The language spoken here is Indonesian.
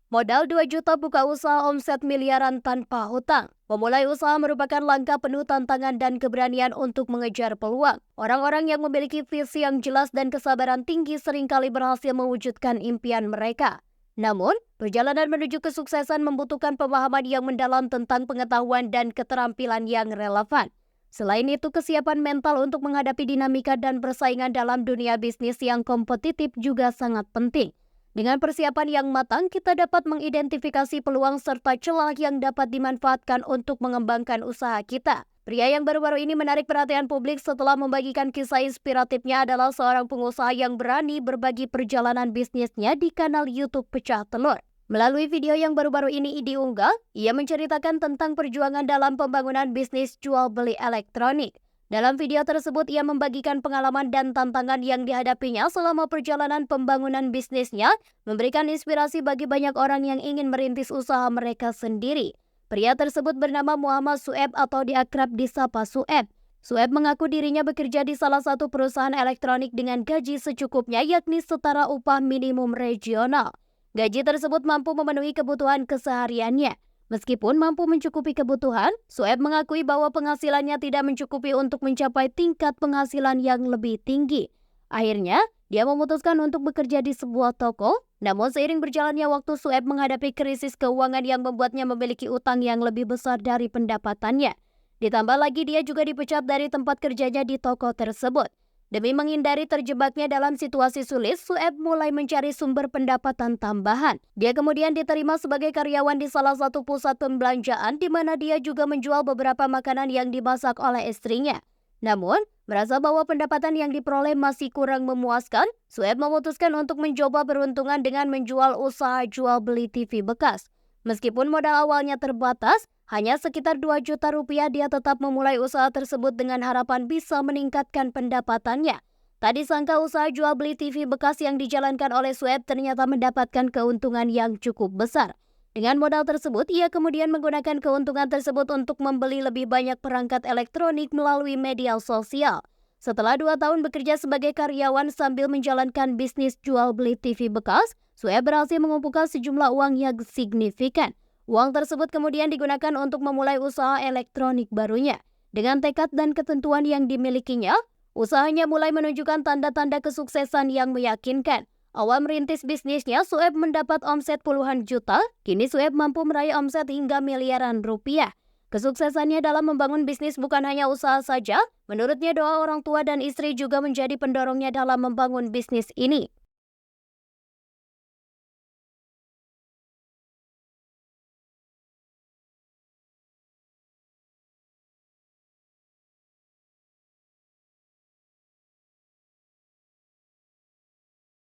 Modal 2 juta buka usaha omset miliaran tanpa hutang. Memulai usaha merupakan langkah penuh tantangan dan keberanian untuk mengejar peluang. Orang-orang yang memiliki visi yang jelas dan kesabaran tinggi seringkali berhasil mewujudkan impian mereka. Namun, perjalanan menuju kesuksesan membutuhkan pemahaman yang mendalam tentang pengetahuan dan keterampilan yang relevan. Selain itu, kesiapan mental untuk menghadapi dinamika dan persaingan dalam dunia bisnis yang kompetitif juga sangat penting. Dengan persiapan yang matang, kita dapat mengidentifikasi peluang serta celah yang dapat dimanfaatkan untuk mengembangkan usaha kita. Pria yang baru-baru ini menarik perhatian publik setelah membagikan kisah inspiratifnya adalah seorang pengusaha yang berani berbagi perjalanan bisnisnya di kanal YouTube Pecah Telur. Melalui video yang baru-baru ini diunggah, ia menceritakan tentang perjuangan dalam pembangunan bisnis jual beli elektronik. Dalam video tersebut, ia membagikan pengalaman dan tantangan yang dihadapinya selama perjalanan pembangunan bisnisnya, memberikan inspirasi bagi banyak orang yang ingin merintis usaha mereka sendiri. Pria tersebut bernama Muhammad Sueb atau diakrab disapa Sueb. Sueb mengaku dirinya bekerja di salah satu perusahaan elektronik dengan gaji secukupnya, yakni setara upah minimum regional. Gaji tersebut mampu memenuhi kebutuhan kesehariannya. Meskipun mampu mencukupi kebutuhan, Sueb mengakui bahwa penghasilannya tidak mencukupi untuk mencapai tingkat penghasilan yang lebih tinggi. Akhirnya, dia memutuskan untuk bekerja di sebuah toko, namun seiring berjalannya waktu Sueb menghadapi krisis keuangan yang membuatnya memiliki utang yang lebih besar dari pendapatannya. Ditambah lagi dia juga dipecat dari tempat kerjanya di toko tersebut. Demi menghindari terjebaknya dalam situasi sulit, Sueb mulai mencari sumber pendapatan tambahan. Dia kemudian diterima sebagai karyawan di salah satu pusat pembelanjaan di mana dia juga menjual beberapa makanan yang dimasak oleh istrinya. Namun, merasa bahwa pendapatan yang diperoleh masih kurang memuaskan, Sueb memutuskan untuk mencoba peruntungan dengan menjual usaha jual beli TV bekas. Meskipun modal awalnya terbatas, hanya sekitar 2 juta rupiah, dia tetap memulai usaha tersebut dengan harapan bisa meningkatkan pendapatannya. Tak disangka usaha jual beli TV bekas yang dijalankan oleh Sueb ternyata mendapatkan keuntungan yang cukup besar. Dengan modal tersebut, ia kemudian menggunakan keuntungan tersebut untuk membeli lebih banyak perangkat elektronik melalui media sosial. Setelah 2 tahun bekerja sebagai karyawan sambil menjalankan bisnis jual beli TV bekas, Sueb berhasil mengumpulkan sejumlah uang yang signifikan. Uang tersebut kemudian digunakan untuk memulai usaha elektronik barunya. Dengan tekad dan ketentuan yang dimilikinya, usahanya mulai menunjukkan tanda-tanda kesuksesan yang meyakinkan. Awal merintis bisnisnya, Sueb mendapat omset puluhan juta, kini Sueb mampu meraih omset hingga miliaran rupiah. Kesuksesannya dalam membangun bisnis bukan hanya usaha saja, menurutnya doa orang tua dan istri juga menjadi pendorongnya dalam membangun bisnis ini.